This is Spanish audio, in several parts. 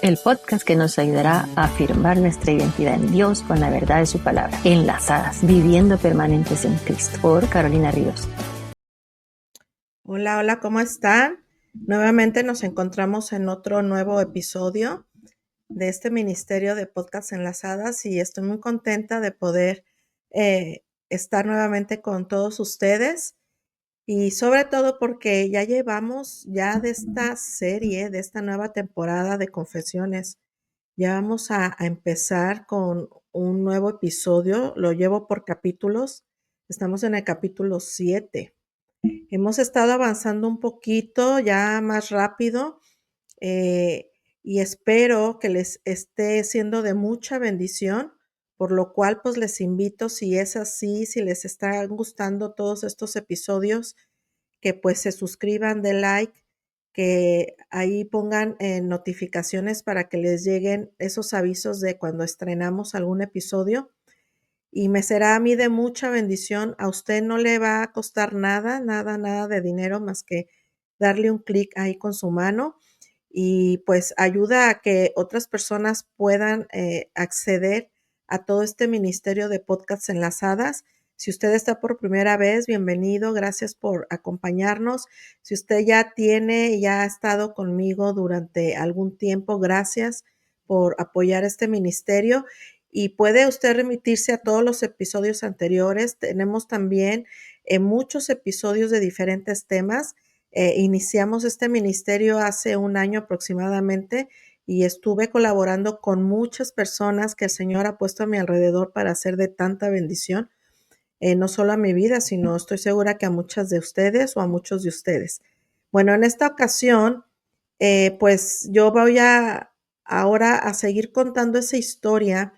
el podcast que nos ayudará a afirmar nuestra identidad en Dios con la verdad de su palabra. Enlazadas, viviendo permanentes en Cristo. Por Carolina Ríos. Hola, hola, ¿cómo están? Nuevamente nos encontramos en otro nuevo episodio de este ministerio de Podcast Enlazadas y estoy muy contenta de poder estar nuevamente con todos ustedes y sobre todo porque ya llevamos ya de esta serie, de esta nueva temporada de confesiones, ya vamos a empezar con un nuevo episodio, lo llevo por capítulos, estamos en el capítulo 7. Hemos estado avanzando un poquito ya más rápido eh, y espero que les esté siendo de mucha bendición, por lo cual pues les invito, si es así, si les están gustando todos estos episodios, que pues se suscriban, den like, que ahí pongan notificaciones para que les lleguen esos avisos de cuando estrenamos algún episodio y me será a mí de mucha bendición. A usted no le va a costar nada, nada, nada de dinero más que darle un clic ahí con su mano y pues ayuda a que otras personas puedan acceder a todo este ministerio de podcasts enlazadas. Si usted está por primera vez, bienvenido, gracias por acompañarnos. Si usted ya ha estado conmigo durante algún tiempo, gracias por apoyar este ministerio y puede usted remitirse a todos los episodios anteriores. Tenemos también muchos episodios de diferentes temas. Iniciamos este ministerio hace un año aproximadamente y estuve colaborando con muchas personas que el Señor ha puesto a mi alrededor para hacer de tanta bendición, no solo a mi vida, sino estoy segura que a muchas de ustedes o a muchos de ustedes. Bueno, en esta ocasión, pues yo voy ahora a seguir contando esa historia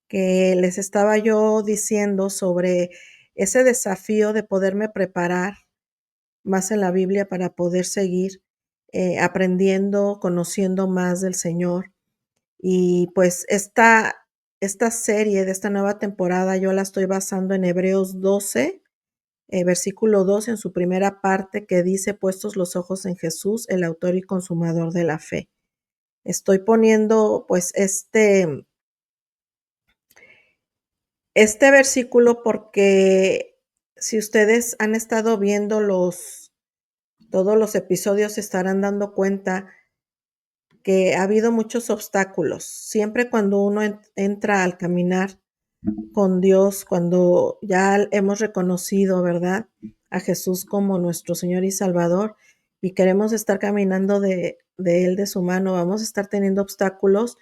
que les estaba yo diciendo sobre ese desafío de poderme preparar más en la Biblia para poder seguir aprendiendo, conociendo más del Señor. Y pues esta serie de esta nueva temporada yo la estoy basando en Hebreos 12, versículo 2, en su primera parte que dice, puestos los ojos en Jesús, el autor y consumador de la fe. Estoy poniendo pues este versículo porque si ustedes han estado viendo todos los episodios se estarán dando cuenta que ha habido muchos obstáculos. Siempre cuando uno entra al caminar con Dios, cuando ya hemos reconocido, ¿verdad?, a Jesús como nuestro Señor y Salvador y queremos estar caminando de Él, de su mano, vamos a estar teniendo obstáculos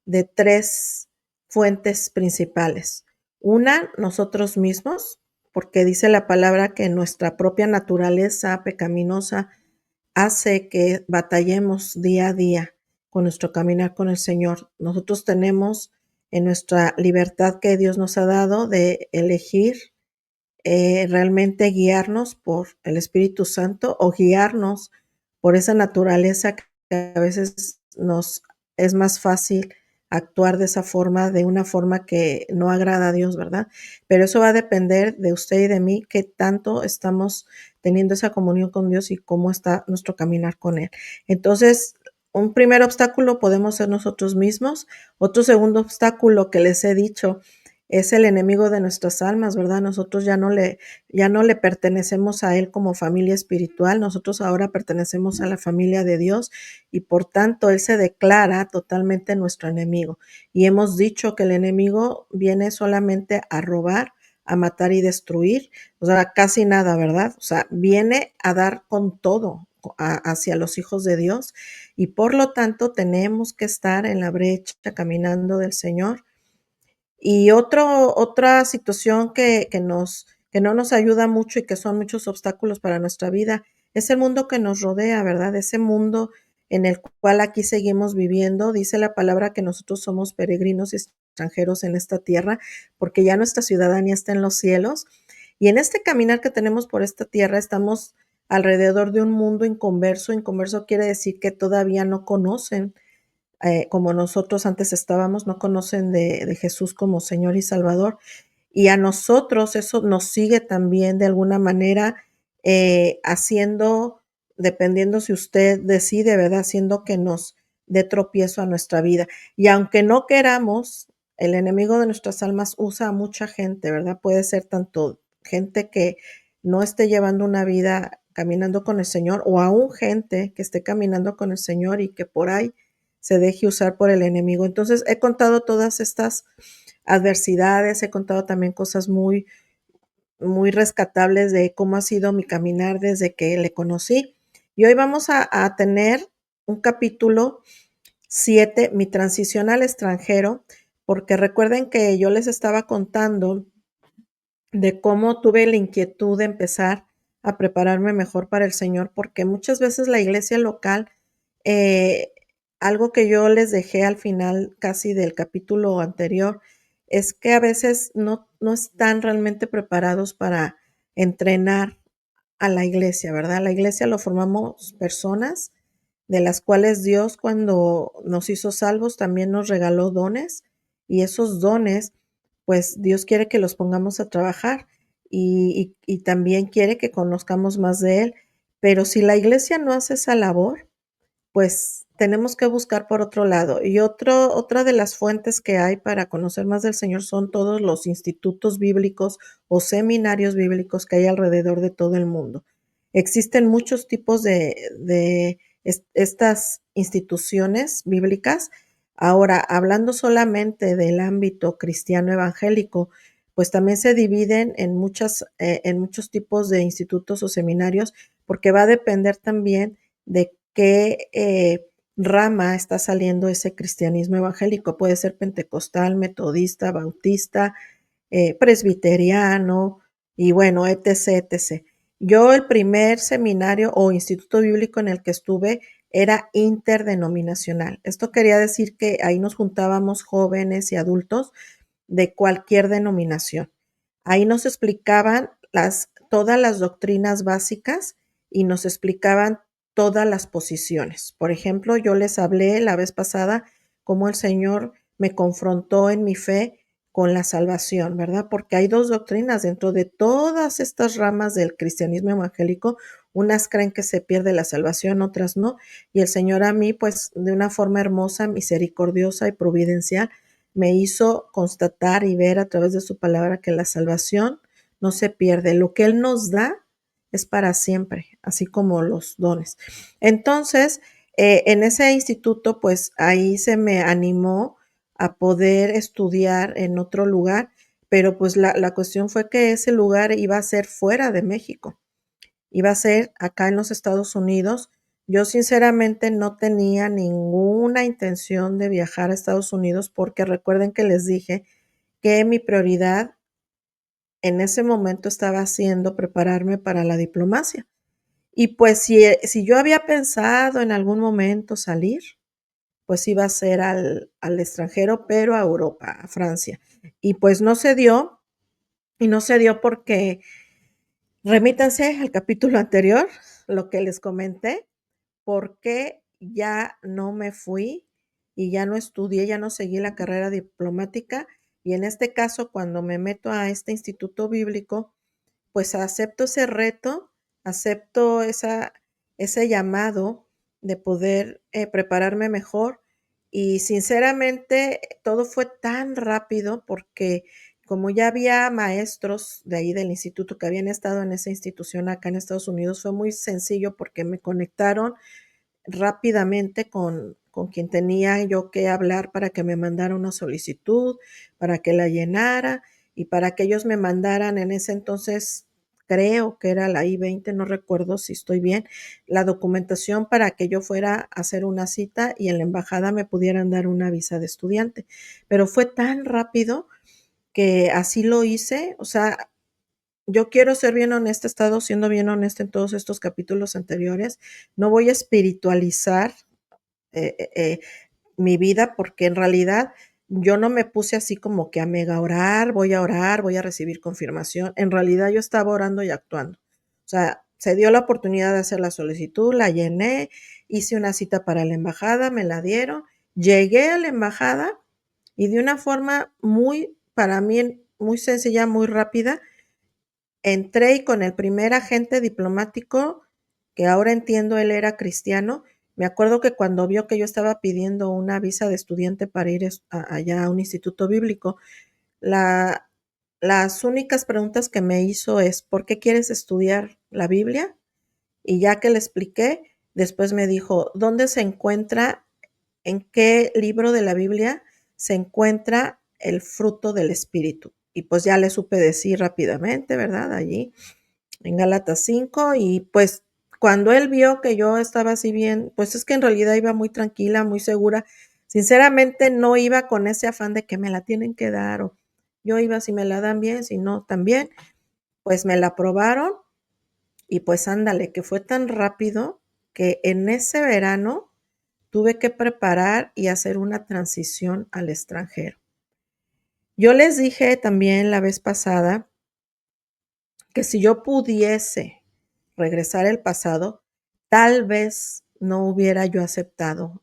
de 3 fuentes principales. Una, nosotros mismos, porque dice la palabra que nuestra propia naturaleza pecaminosa hace que batallemos día a día con nuestro caminar con el Señor. Nosotros tenemos en nuestra libertad que Dios nos ha dado de elegir realmente guiarnos por el Espíritu Santo o guiarnos por esa naturaleza que a veces nos es más fácil actuar de esa forma, de una forma que no agrada a Dios, ¿verdad? Pero eso va a depender de usted y de mí, qué tanto estamos teniendo esa comunión con Dios y cómo está nuestro caminar con Él. Entonces, un primer obstáculo podemos ser nosotros mismos. Otro segundo obstáculo que les he dicho es el enemigo de nuestras almas, ¿verdad? Nosotros ya no le pertenecemos a él como familia espiritual, nosotros ahora pertenecemos a la familia de Dios y por tanto él se declara totalmente nuestro enemigo. Y hemos dicho que el enemigo viene solamente a robar, a matar y destruir, o sea, casi nada, ¿verdad? O sea, viene a dar con todo hacia los hijos de Dios y por lo tanto tenemos que estar en la brecha caminando del Señor. Y otra situación que no nos ayuda mucho y que son muchos obstáculos para nuestra vida es el mundo que nos rodea, ¿verdad? Ese mundo en el cual aquí seguimos viviendo. Dice la palabra que nosotros somos peregrinos y extranjeros en esta tierra, porque ya nuestra ciudadanía está en los cielos. Y en este caminar que tenemos por esta tierra estamos alrededor de un mundo inconverso. Inconverso quiere decir que todavía no conocen como nosotros antes estábamos, no conocen de Jesús como Señor y Salvador. Y a nosotros eso nos sigue también de alguna manera haciendo, dependiendo si usted decide, ¿verdad? Haciendo que nos de tropiezo a nuestra vida. Y aunque no queramos, el enemigo de nuestras almas usa a mucha gente, ¿verdad? Puede ser tanto gente que no esté llevando una vida caminando con el Señor o aún gente que esté caminando con el Señor y que por ahí se deje usar por el enemigo. Entonces, he contado todas estas adversidades, he contado también cosas muy rescatables de cómo ha sido mi caminar desde que le conocí. Y hoy vamos a tener un capítulo 7, mi transición al extranjero, porque recuerden que yo les estaba contando de cómo tuve la inquietud de empezar a prepararme mejor para el Señor, porque muchas veces la iglesia local, eh, algo que yo les dejé al final casi del capítulo anterior, es que a veces no están realmente preparados para entrenar a la iglesia, ¿verdad? La iglesia lo formamos personas de las cuales Dios cuando nos hizo salvos también nos regaló dones y esos dones, pues Dios quiere que los pongamos a trabajar y también quiere que conozcamos más de Él. Pero si la iglesia no hace esa labor, pues tenemos que buscar por otro lado. Y otra de las fuentes que hay para conocer más del Señor son todos los institutos bíblicos o seminarios bíblicos que hay alrededor de todo el mundo. Existen muchos tipos de estas instituciones bíblicas. Ahora, hablando solamente del ámbito cristiano evangélico, pues también se dividen en muchos tipos de institutos o seminarios, porque va a depender también de qué rama está saliendo ese cristianismo evangélico. Puede ser pentecostal, metodista, bautista, presbiteriano y bueno, etc, etc. Yo el primer seminario o instituto bíblico en el que estuve era interdenominacional. Esto quería decir que ahí nos juntábamos jóvenes y adultos de cualquier denominación. Ahí nos explicaban todas las doctrinas básicas y nos explicaban todas las posiciones. Por ejemplo, yo les hablé la vez pasada cómo el Señor me confrontó en mi fe con la salvación, ¿verdad? Porque hay dos doctrinas dentro de todas estas ramas del cristianismo evangélico. Unas creen que se pierde la salvación, otras no. Y el Señor a mí, pues de una forma hermosa, misericordiosa y providencial, me hizo constatar y ver a través de su palabra que la salvación no se pierde. Lo que Él nos da es para siempre, así como los dones. Entonces, en ese instituto, pues ahí se me animó a poder estudiar en otro lugar, pero pues la cuestión fue que ese lugar iba a ser fuera de México, iba a ser acá en los Estados Unidos. Yo sinceramente no tenía ninguna intención de viajar a Estados Unidos porque recuerden que les dije que mi prioridad en ese momento estaba siendo prepararme para la diplomacia. Y pues si yo había pensado en algún momento salir, pues iba a ser al extranjero, pero a Europa, a Francia. Y pues no se dio, y no se dio porque remítanse al capítulo anterior, lo que les comenté, porque ya no me fui y ya no estudié, ya no seguí la carrera diplomática. Y en este caso, cuando me meto a este instituto bíblico, pues acepto ese reto, acepto ese llamado de poder prepararme mejor. Y sinceramente, todo fue tan rápido porque como ya había maestros de ahí del instituto que habían estado en esa institución acá en Estados Unidos, fue muy sencillo porque me conectaron rápidamente con quien tenía yo que hablar para que me mandara una solicitud, para que la llenara y para que ellos me mandaran en ese entonces, creo que era la I-20, no recuerdo si estoy bien, la documentación para que yo fuera a hacer una cita y en la embajada me pudieran dar una visa de estudiante. Pero fue tan rápido que así lo hice, o sea, yo quiero ser bien honesta, he estado siendo bien honesta en todos estos capítulos anteriores. No voy a espiritualizar eh, eh, eh, mi vida porque en realidad yo no me puse así como que a mega orar, voy a recibir confirmación. En realidad yo estaba orando y actuando. O sea, se dio la oportunidad de hacer la solicitud, la llené, hice una cita para la embajada, me la dieron, llegué a la embajada y de una forma muy, para mí, muy sencilla, muy rápida, entré y con el primer agente diplomático, que ahora entiendo él era cristiano, Me acuerdo que cuando vio que yo estaba pidiendo una visa de estudiante para ir allá a un instituto bíblico, la, las únicas preguntas que me hizo es, ¿por qué quieres estudiar la Biblia? Y ya que le expliqué, después me dijo, ¿dónde se encuentra, en qué libro de la Biblia se encuentra el fruto del Espíritu? Y pues ya le supe decir rápidamente, ¿verdad? Allí en Gálatas 5 y pues cuando él vio que yo estaba así bien, pues es que en realidad iba muy tranquila, muy segura. Sinceramente no iba con ese afán de que me la tienen que dar o yo iba si me la dan bien, si no también, pues me la aprobaron y pues ándale, que fue tan rápido que en ese verano tuve que preparar y hacer una transición al extranjero. Yo les dije también la vez pasada que si yo pudiese regresar al pasado, tal vez no hubiera yo aceptado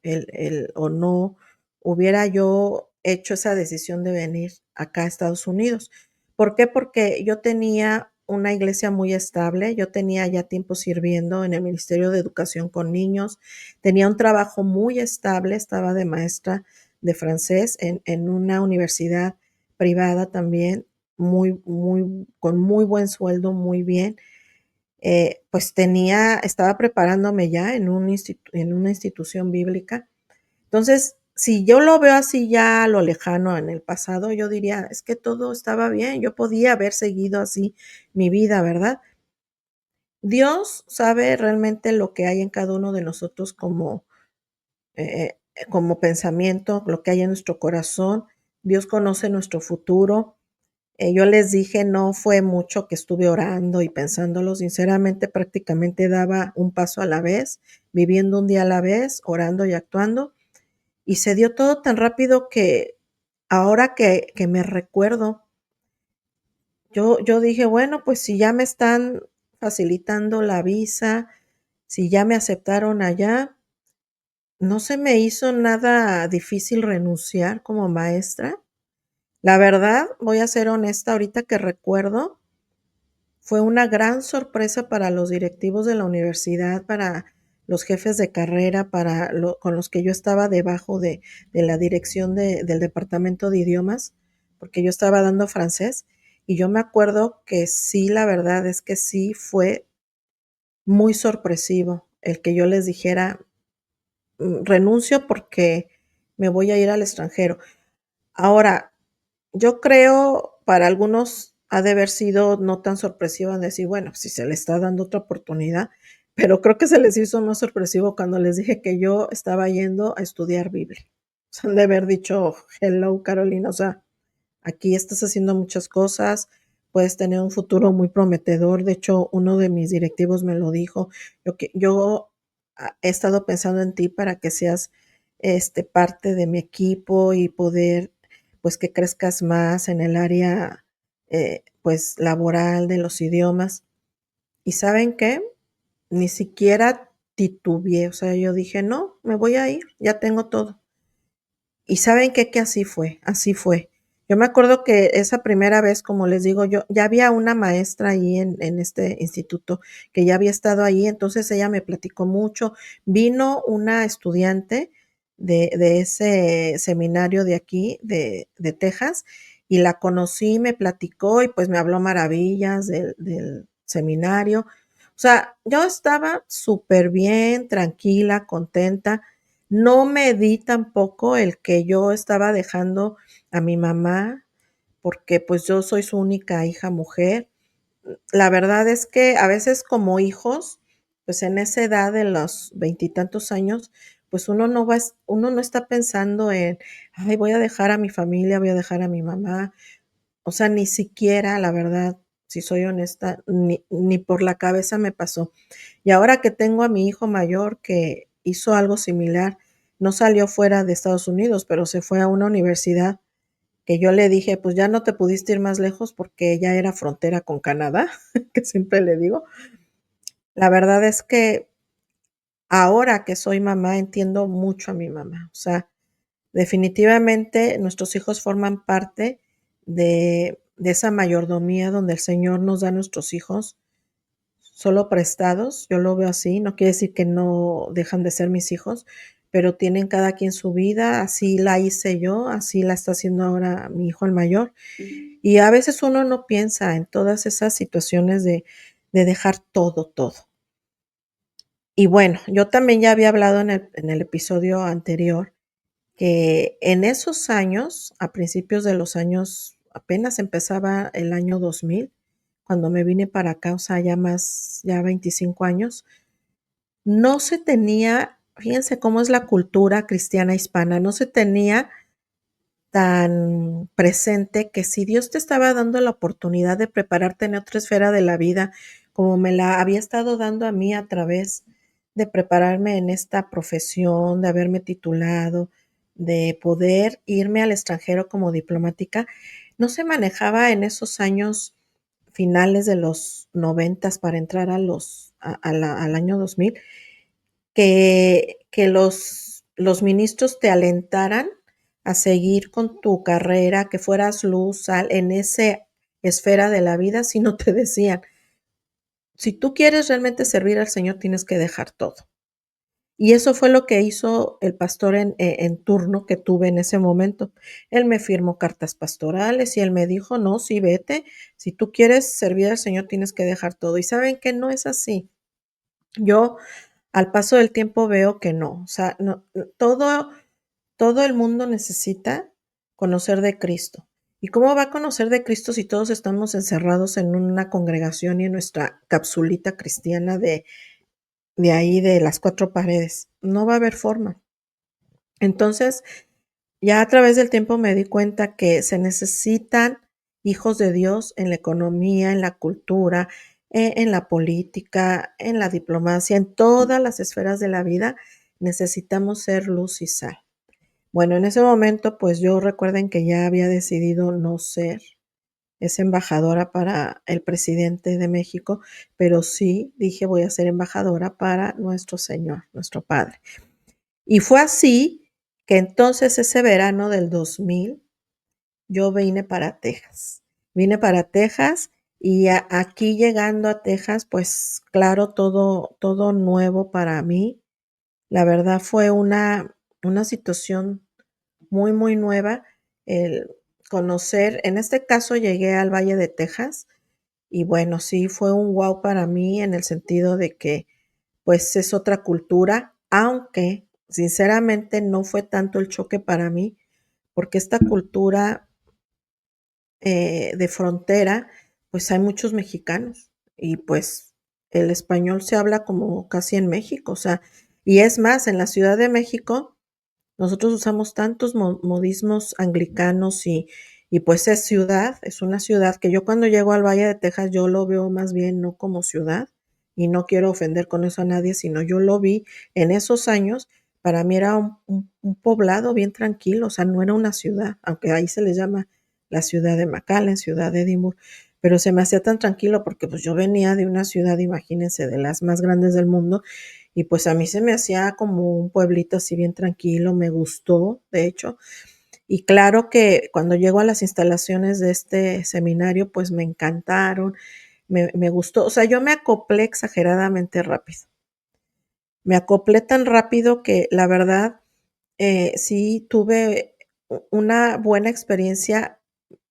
o no hubiera yo hecho esa decisión de venir acá a Estados Unidos. ¿Por qué? Porque yo tenía una iglesia muy estable, yo tenía ya tiempo sirviendo en el Ministerio de Educación con niños, tenía un trabajo muy estable, estaba de maestra de francés en una universidad privada también, con muy buen sueldo, muy bien. Pues estaba preparándome ya en una institución bíblica. Entonces, si yo lo veo así ya a lo lejano en el pasado, yo diría, es que todo estaba bien, yo podía haber seguido así mi vida, ¿verdad? Dios sabe realmente lo que hay en cada uno de nosotros como pensamiento, lo que hay en nuestro corazón. Dios conoce nuestro futuro. Yo les dije, no fue mucho que estuve orando y pensándolo, sinceramente, prácticamente daba un paso a la vez, viviendo un día a la vez, orando y actuando. Y se dio todo tan rápido que ahora que me recuerdo, yo dije, bueno, pues si ya me están facilitando la visa, si ya me aceptaron allá, no se me hizo nada difícil renunciar como maestra. La verdad, voy a ser honesta, ahorita que recuerdo, fue una gran sorpresa para los directivos de la universidad, para los jefes de carrera, con los que yo estaba debajo de la dirección del departamento de idiomas, porque yo estaba dando francés. Y yo me acuerdo que sí, la verdad es que sí fue muy sorpresivo el que yo les dijera, renuncio porque me voy a ir al extranjero. Ahora, yo creo, para algunos ha de haber sido no tan sorpresivo en decir, bueno, si se le está dando otra oportunidad, pero creo que se les hizo más sorpresivo cuando les dije que yo estaba yendo a estudiar Biblia. O sea, han de haber dicho, hello Carolina, o sea, aquí estás haciendo muchas cosas, puedes tener un futuro muy prometedor. De hecho, uno de mis directivos me lo dijo, yo he estado pensando en ti para que seas parte de mi equipo y poder, pues, que crezcas más en el área, pues, laboral de los idiomas. ¿Y saben qué? Ni siquiera titubeé, o sea, yo dije: "No, me voy a ir, ya tengo todo". ¿Y saben qué? Que así fue, así fue. Yo me acuerdo que esa primera vez, como les digo, yo ya había una maestra ahí en este instituto que ya había estado ahí, entonces ella me platicó mucho. Vino una estudiante de ese seminario de aquí, de Texas, y la conocí, me platicó y pues me habló maravillas del seminario. O sea, yo estaba súper bien, tranquila, contenta. No me di tampoco el que yo estaba dejando a mi mamá, porque, pues, yo soy su única hija mujer. La verdad es que a veces como hijos, pues, en esa edad de los veintitantos años, pues, uno no está pensando en: "Ay, voy a dejar a mi familia, voy a dejar a mi mamá". O sea, ni siquiera, la verdad, si soy honesta, ni por la cabeza me pasó. Y ahora que tengo a mi hijo mayor que hizo algo similar, no salió fuera de Estados Unidos, pero se fue a una universidad que yo le dije: "Pues ya no te pudiste ir más lejos", porque ella era frontera con Canadá, que siempre le digo. La verdad es que ahora que soy mamá, entiendo mucho a mi mamá. O sea, definitivamente nuestros hijos forman parte de esa mayordomía donde el Señor nos da a nuestros hijos. solo prestados, yo lo veo así, no quiere decir que no dejan de ser mis hijos, pero tienen cada quien su vida, así la hice yo, así la está haciendo ahora mi hijo el mayor. Y a veces uno no piensa en todas esas situaciones de dejar todo, todo. Y bueno, yo también ya había hablado en el episodio anterior que en esos años, a principios de los años, apenas empezaba el año 2000, cuando me vine para acá, o sea, ya 25 años, no se tenía, fíjense cómo es la cultura cristiana hispana, no se tenía tan presente que si Dios te estaba dando la oportunidad de prepararte en otra esfera de la vida, como me la había estado dando a mí a través de prepararme en esta profesión, de haberme titulado, de poder irme al extranjero como diplomática, no se manejaba en esos años finales de los 90 para entrar al año 2000, que los ministros te alentaran a seguir con tu carrera, que fueras luz, sal en esa esfera de la vida, si no te decían, si tú quieres realmente servir al Señor, tienes que dejar todo. Y eso fue lo que hizo el pastor en turno que tuve en ese momento. Él me firmó cartas pastorales y él me dijo, no, sí, vete, si tú quieres servir al Señor, tienes que dejar todo. Y saben que no es así. Yo al paso del tiempo veo que no, o sea, no, todo el mundo necesita conocer de Cristo. ¿Y cómo va a conocer de Cristo si todos estamos encerrados en una congregación y en nuestra capsulita cristiana de ahí, de las cuatro paredes? No va a haber forma. Entonces, ya a través del tiempo me di cuenta que se necesitan hijos de Dios en la economía, en la cultura, en la política, en la diplomacia, en todas las esferas de la vida. Necesitamos ser luz y sal. Bueno, en ese momento, pues yo recuerden que ya había decidido no ser esa embajadora para el presidente de México, pero sí dije voy a ser embajadora para nuestro Señor, nuestro Padre. Y fue así que entonces ese verano del 2000 yo vine para Texas. Vine para Texas y aquí llegando a Texas, pues claro, todo nuevo para mí. La verdad fue una situación muy, muy nueva el conocer. En este caso llegué al Valle de Texas y bueno, sí fue un wow para mí en el sentido de que pues es otra cultura, aunque sinceramente no fue tanto el choque para mí, porque esta cultura de frontera, pues hay muchos mexicanos y pues el español se habla como casi en México, o sea, y es más, en la Ciudad de México nosotros usamos tantos modismos anglicanos y pues es una ciudad que yo cuando llego al Valle de Texas yo lo veo más bien no como ciudad y no quiero ofender con eso a nadie, sino yo lo vi en esos años, para mí era un poblado bien tranquilo, o sea, no era una ciudad, aunque ahí se le llama la ciudad de McAllen, ciudad de Edinburgh, pero se me hacía tan tranquilo porque pues yo venía de una ciudad, imagínense, de las más grandes del mundo y pues a mí se me hacía como un pueblito así bien tranquilo, me gustó, de hecho. Y claro que cuando llego a las instalaciones de este seminario, pues me encantaron, me gustó. O sea, yo me acoplé exageradamente rápido. Me acoplé tan rápido que la verdad sí tuve una buena experiencia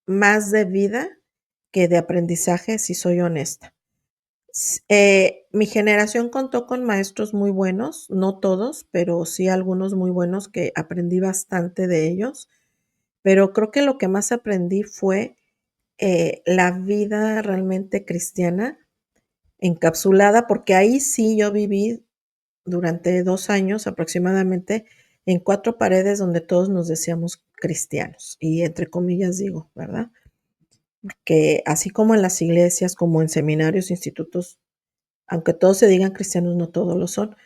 más de vida que de aprendizaje, si soy honesta. Mi generación contó con maestros muy buenos, no todos, pero sí algunos muy buenos que aprendí bastante de ellos, pero creo que lo que más aprendí fue la vida realmente cristiana encapsulada, porque ahí sí yo viví durante 2 años aproximadamente en cuatro paredes donde todos nos decíamos cristianos, y entre comillas digo, ¿verdad? Que así como en las iglesias, como en seminarios, institutos, aunque todos se digan cristianos, no todos lo son.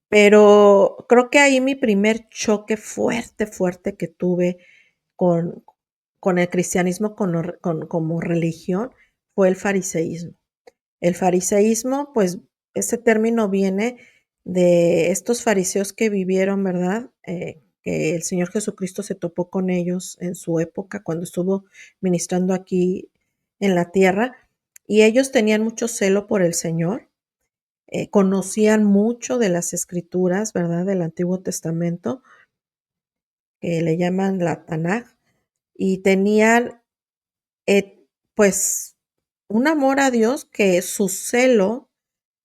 Pero creo que ahí mi primer choque fuerte, fuerte que tuve con, con el cristianismo como religión fue el fariseísmo. El fariseísmo, pues ese término viene de estos fariseos que vivieron, ¿verdad? Que el Señor Jesucristo se topó con ellos en su época cuando estuvo ministrando aquí en la tierra y ellos tenían mucho celo por el Señor, conocían mucho de las escrituras, ¿verdad? Del Antiguo Testamento, que le llaman la Tanaj, y tenían, pues, un amor a Dios que su celo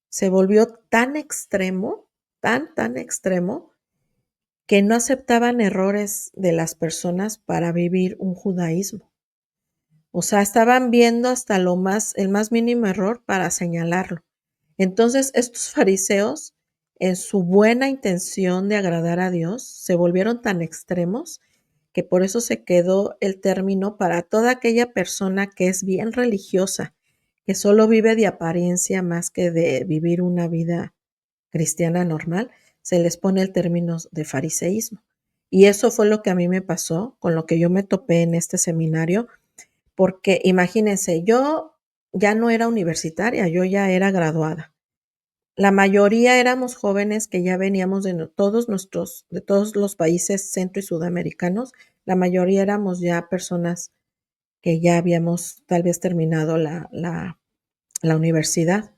se volvió tan extremo, tan extremo, que no aceptaban errores de las personas para vivir un judaísmo. O sea, estaban viendo hasta el más mínimo error para señalarlo. Entonces, estos fariseos, en su buena intención de agradar a Dios, se volvieron tan extremos que por eso se quedó el término para toda aquella persona que es bien religiosa, que solo vive de apariencia más que de vivir una vida cristiana normal, se les pone el término de fariseísmo. Y eso fue lo que a mí me pasó, con lo que yo me topé en este seminario, porque imagínense, yo ya no era universitaria, yo ya era graduada. La mayoría éramos jóvenes que ya veníamos de todos los países centro y sudamericanos. La mayoría éramos ya personas que ya habíamos tal vez terminado la universidad,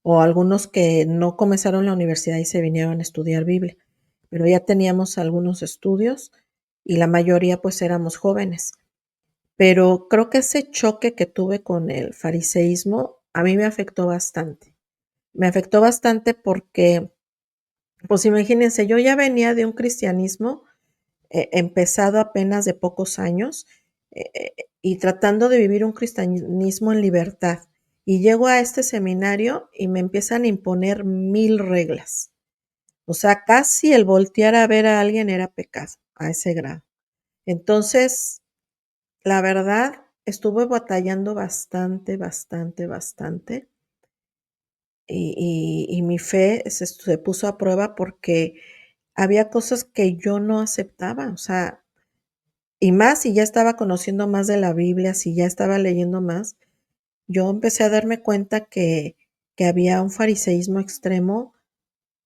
o algunos que no comenzaron la universidad y se vinieron a estudiar Biblia, pero ya teníamos algunos estudios y la mayoría pues éramos jóvenes. Pero creo que ese choque que tuve con el fariseísmo a mí me afectó bastante. Me afectó bastante porque, pues imagínense, yo ya venía de un cristianismo empezado apenas de pocos años, y tratando de vivir un cristianismo en libertad. Y llego a este seminario y me empiezan a imponer 1000 reglas. O sea, casi el voltear a ver a alguien era pecado, a ese grado. Entonces, la verdad, estuve batallando bastante. Y mi fe se puso a prueba porque había cosas que yo no aceptaba. O sea, y más si ya estaba conociendo más de la Biblia, si ya estaba leyendo más, yo empecé a darme cuenta que había un fariseísmo extremo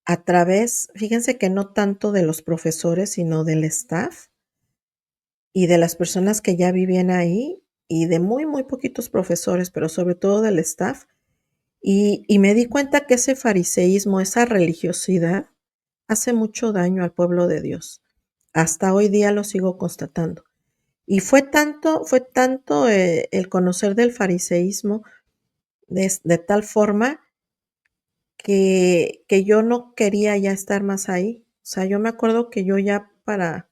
a través, fíjense que no tanto de los profesores, sino del staff y de las personas que ya vivían ahí y de muy poquitos profesores, pero sobre todo del staff. Y me di cuenta que ese fariseísmo, esa religiosidad, hace mucho daño al pueblo de Dios. Hasta hoy día lo sigo constatando. Y fue tanto el conocer del fariseísmo de tal forma que yo no quería ya estar más ahí. O sea, yo me acuerdo que yo ya para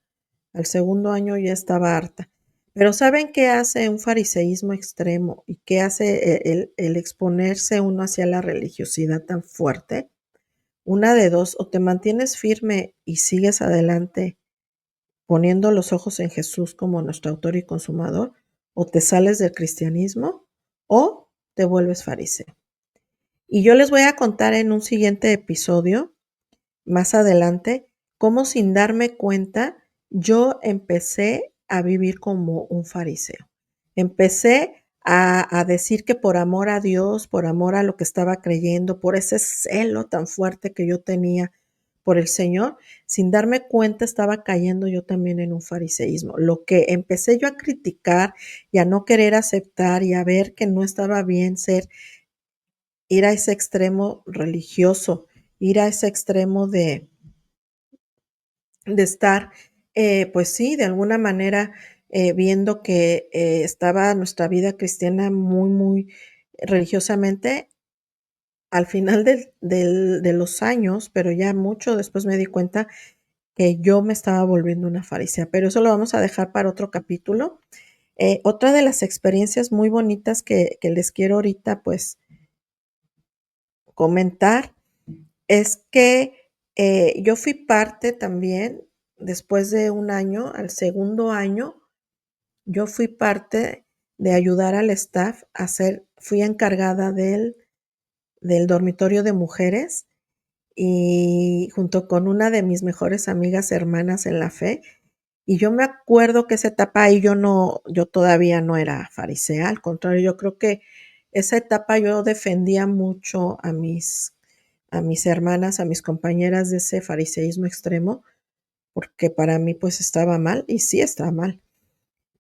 el segundo año ya estaba harta. Pero ¿saben qué hace un fariseísmo extremo y qué hace el exponerse uno hacia la religiosidad tan fuerte? Una de dos, o te mantienes firme y sigues adelante poniendo los ojos en Jesús como nuestro autor y consumador, o te sales del cristianismo o te vuelves fariseo. Y yo les voy a contar en un siguiente episodio, más adelante, cómo sin darme cuenta yo empecé a vivir como un fariseo. Empecé a decir que por amor a Dios, por amor a lo que estaba creyendo, por ese celo tan fuerte que yo tenía por el Señor, sin darme cuenta estaba cayendo yo también en un fariseísmo. Lo que empecé yo a criticar y a no querer aceptar y a ver que no estaba bien ir a ese extremo religioso, ir a ese extremo de estar, pues sí, de alguna manera viendo que estaba nuestra vida cristiana muy religiosamente. Al final de los años, pero ya mucho después me di cuenta que yo me estaba volviendo una farisea, pero eso lo vamos a dejar para otro capítulo. Otra de las experiencias muy bonitas que les quiero ahorita pues comentar es que yo fui parte también, después de un año, al segundo año, yo fui parte de ayudar al staff a hacer, fui encargada del dormitorio de mujeres y junto con una de mis mejores amigas hermanas en la fe. Y yo me acuerdo que esa etapa ahí yo todavía no era farisea, al contrario, yo creo que esa etapa yo defendía mucho a mis hermanas, a mis compañeras de ese fariseísmo extremo, porque para mí pues estaba mal y sí estaba mal.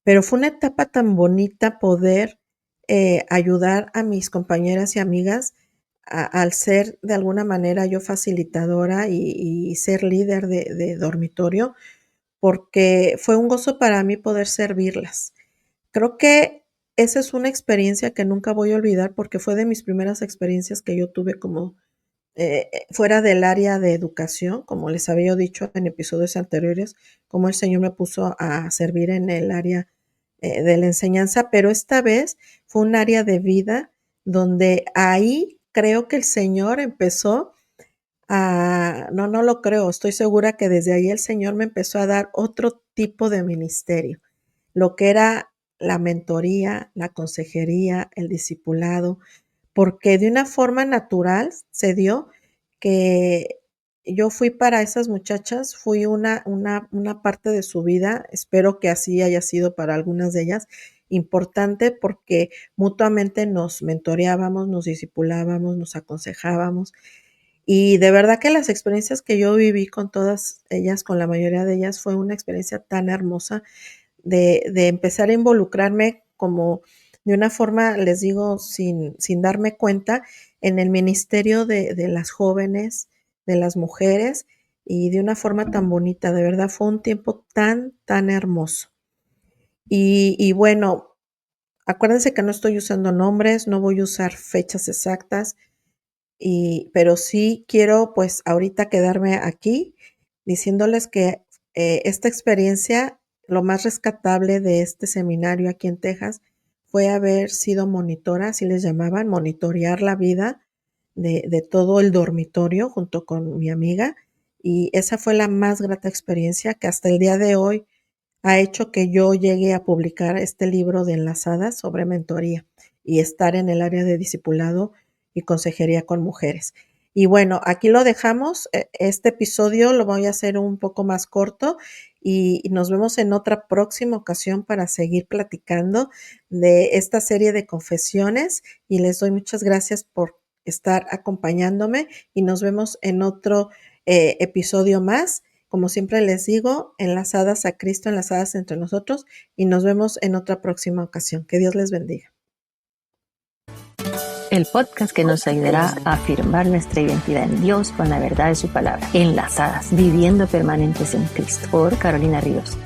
Pero fue una etapa tan bonita poder ayudar a mis compañeras y amigas al ser de alguna manera yo facilitadora y ser líder de dormitorio, porque fue un gozo para mí poder servirlas. Creo que esa es una experiencia que nunca voy a olvidar porque fue de mis primeras experiencias que yo tuve como fuera del área de educación, como les había dicho en episodios anteriores, como el Señor me puso a servir en el área de la enseñanza, pero esta vez fue un área de vida donde ahí creo que el Señor empezó no lo creo, estoy segura que desde ahí el Señor me empezó a dar otro tipo de ministerio, lo que era la mentoría, la consejería, el discipulado, porque de una forma natural se dio que yo fui para esas muchachas, fui una parte de su vida, espero que así haya sido para algunas de ellas, importante porque mutuamente nos mentoreábamos, nos discipulábamos, nos aconsejábamos y de verdad que las experiencias que yo viví con todas ellas, con la mayoría de ellas, fue una experiencia tan hermosa de empezar a involucrarme como de una forma, les digo, sin darme cuenta, en el ministerio de las jóvenes, de las mujeres, y de una forma tan bonita. De verdad fue un tiempo tan hermoso. Y bueno, acuérdense que no estoy usando nombres, no voy a usar fechas exactas, pero sí quiero pues ahorita quedarme aquí diciéndoles que esta experiencia, lo más rescatable de este seminario aquí en Texas fue haber sido monitora, así les llamaban, monitorear la vida de todo el dormitorio junto con mi amiga. Y esa fue la más grata experiencia que hasta el día de hoy ha hecho que yo llegue a publicar este libro de Enlazadas sobre mentoría y estar en el área de discipulado y consejería con mujeres. Y bueno, aquí lo dejamos. Este episodio lo voy a hacer un poco más corto y nos vemos en otra próxima ocasión para seguir platicando de esta serie de confesiones y les doy muchas gracias por estar acompañándome y nos vemos en otro episodio más. Como siempre les digo, enlazadas a Cristo, enlazadas entre nosotros y nos vemos en otra próxima ocasión. Que Dios les bendiga. El podcast que nos ayudará a afirmar nuestra identidad en Dios con la verdad de su palabra. Enlazadas, viviendo permanentes en Cristo. Por Carolina Ríos.